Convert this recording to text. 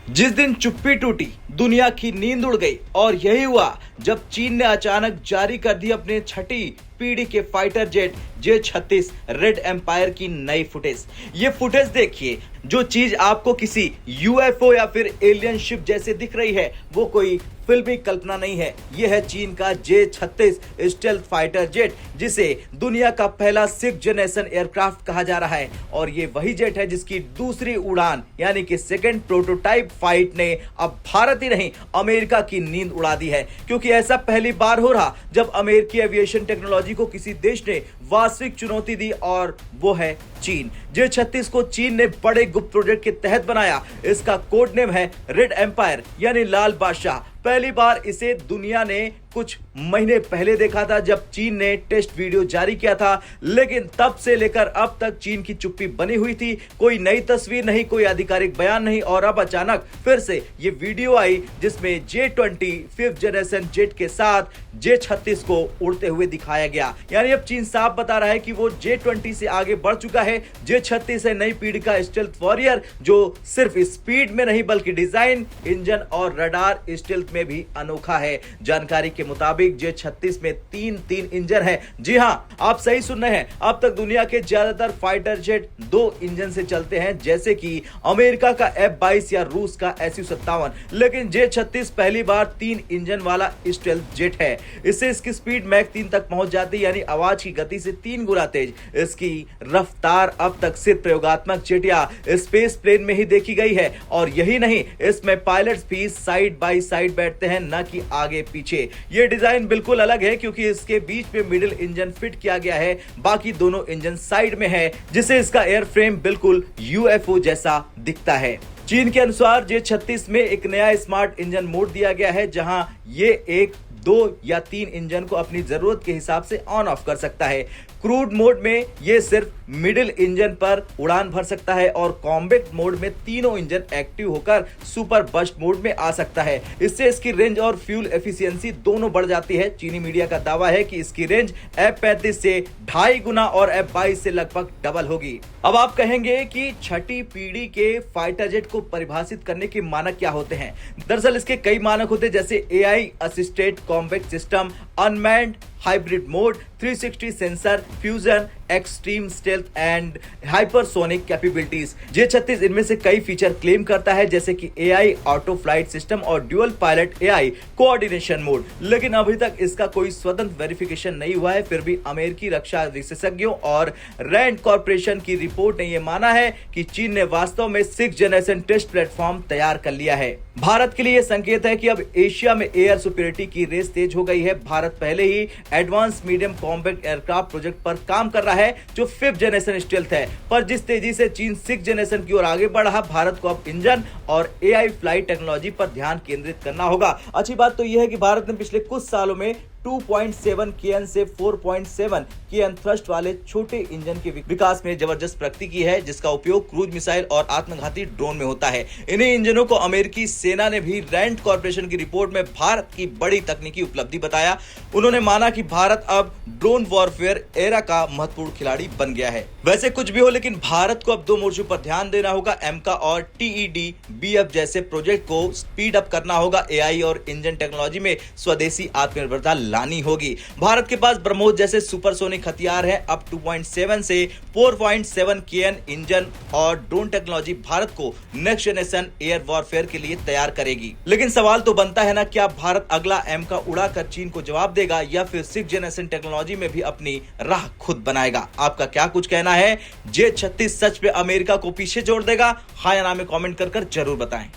जिस दिन चुप्पी टूटी, दुनिया की नींद उड़ गई और यही हुआ जब चीन ने अचानक जारी कर दी अपने छठी पीढ़ी के fighter jet J-36 red empire की नई फुटेज। ये फुटेज देखिए, जो चीज आपको किसी यूएफओ या फिर एलियन शिप जैसे दिख रही है वो कोई फिल्मी कल्पना नहीं है। यह है चीन का J-36 स्टेल्थ फाइटर जेट, जिसे दुनिया का पहला 6th जनरेशन एयरक्राफ्ट कहा जा रहा है। और ये वही जेट है जिसकी दूसरी उड़ान यानी कि सेकंड प्रोटोटाइप फाइट ने अब भारत ही नहीं अमेरिका की नींद उड़ा दी है, क्योंकि ऐसा पहली बार हो रहा जब अमेरिकी एविएशन टेक्नोलॉजी को किसी देश ने वास्तविक चुनौती दी, और वो है चीन। J-36 को चीन ने बड़े गुप्त प्रोजेक्ट के तहत बनाया। इसका कोड नेम है रेड एम्पायर यानी लाल बादशाह। पहली बार इसे दुनिया ने कुछ महीने पहले देखा था जब चीन ने टेस्ट वीडियो जारी किया था, लेकिन तब से लेकर अब तक चीन की चुप्पी बनी हुई थी। कोई नई तस्वीर नहीं, कोई आधिकारिक बयान नहीं, और अब अचानक फिर से ये वीडियो आई जिसमें J-20 5th जनरेशन जेट के साथ J-36 को उड़ते हुए दिखाया गया। यानी अब चीन साफ बता रहा है कि वो J-20 से आगे बढ़ चुका है। J-36 है नई पीढ़ी का स्टेल्थ वॉरियर, जो सिर्फ स्पीड में नहीं बल्कि डिजाइन, इंजन और रडार स्टेल्थ में भी अनोखा है। जानकारी के मुताबिक J-36 में तीन इंजन है। जी हाँ, आप सही सुन रहे हैं। अब तक दुनिया के ज्यादातर फाइटर जेट 2 इंजन से चलते हैं, जैसे कि अमेरिका का F-22 या रूस का Su-57, लेकिन J-36 पहली बार 3 इंजन वाला स्टेल्थ जेट है। इससे इसकी स्पीड मैक 3 तक पहुंच जाती है, यानी आवाज की गति से 3 गुना तेज। इसकी रफ्तार अब तक सिर्फ प्रयोगात्मक जेट या स्पेस प्लेन में ही देखी गई है, और यही नहीं, इसमें पायलट्स भी साइड बाय साइड बैठते हैं, न कि आगे पीछे। ये डिजाइन बिल्कुल अलग है क्योंकि इसके बीच में मिडिल इंजन फिट किया गया है, बाकी दोनों इंजन साइड में है, जिससे इसका एयरफ्रेम बिल्कुल यूएफओ जैसा दिखता है। चीन के अनुसार J-36 में एक नया स्मार्ट इंजन मोड दिया गया है, जहां ये 1, 2 या 3 इंजन को अपनी जरूरत के हिसाब से ऑन ऑफ कर सकता है। क्रूड मोड में ये सिर्फ मिडिल इंजन पर उड़ान भर सकता है, और कॉम्बैक्ट मोड में तीनों इंजन एक्टिव होकर सुपर बस्ट मोड में आ सकता है। इससे इसकी रेंज और फ्यूल एफिशिएंसी दोनों बढ़ जाती है। चीनी मीडिया का दावा है कि इसकी रेंज F-35 से 2.5 गुना और F-22 से लगभग डबल होगी। अब आप कहेंगे कि छठी पीढ़ी के फाइटर जेट को परिभाषित करने के मानक क्या होते हैं? दरअसल इसके कई मानक होते हैं, जैसे AI assisted combat system, unmanned hybrid mode, 360 sensor, fusion, extreme stealth and hypersonic capabilities. J-36 इनमें से कई फीचर क्लेम करता है, जैसे कि AI ऑटो फ्लाइट सिस्टम और dual pilot AI coordination mode, लेकिन अभी तक इसका कोई स्वतंत्र वेरिफिकेशन नहीं हुआ है। फिर भी अमेरिकी रक्षा विशेषज्ञों और रैंड कॉर्पोरेशन की रिपोर्ट ने यह माना है कि चीन ने वास्तव में 6th जनरेशन टेस्ट प्लेटफॉर्म तैयार कर लिया है। भारत के लिए यह संकेत है कि अब एशिया में एयर सुपीरियरिटी की रेस तेज हो गई है। भारत पहले ही advance medium compact aircraft project पर काम कर रहा है, जो 5th जनरेशन स्टेल्थ है। पर जिस तेजी से चीन 6th जनरेशन की ओर आगे बढ़ रहा, भारत को अब इंजन और AI फ्लाइट टेक्नोलॉजी पर ध्यान केंद्रित करना होगा। अच्छी बात तो यह है कि भारत ने पिछले कुछ सालों में 2.7 kN से 4.7 kN थ्रस्ट वाले छोटे इंजन के विकास में जबरदस्त प्रगति की है, जिसका उपयोग क्रूज मिसाइल और आत्मघाती ड्रोन में होता है। इन्हीं इंजनों को अमेरिकी सेना ने भी रैंड कॉर्पोरेशन की रिपोर्ट में भारत की बड़ी तकनीकी उपलब्धि बताया। उन्होंने माना कि भारत अब ड्रोन वॉरफेयर एरा का महत्वपूर्ण खिलाड़ी बन गया है। वैसे कुछ भी हो, लेकिन भारत को अब 2 मोर्चों पर ध्यान देना होगा। एमका और TED-BF जैसे प्रोजेक्ट को स्पीड अप करना होगा। AI और इंजन टेक्नोलॉजी में स्वदेशी आत्मनिर्भरता लानी होगी। भारत के पास ब्रह्मोस जैसे सुपरसोनिक हथियार है। अब 2.7 से 4.7 kN इंजन और ड्रोन टेक्नोलॉजी भारत को नेक्स्ट जनरेशन एयर वॉरफेयर के लिए तैयार करेगी। लेकिन सवाल तो बनता है ना, क्या भारत अगला एमका उड़ाकर चीन को जवाब देगा, या फिर 6th जनरेशन टेक्नोलॉजी में भी अपनी राह खुद बनाएगा? आपका क्या कुछ कहना है? J-36 सच में अमेरिका को पीछे छोड़ देगा? हाँ या ना में कमेंट कर जरूर बताएं।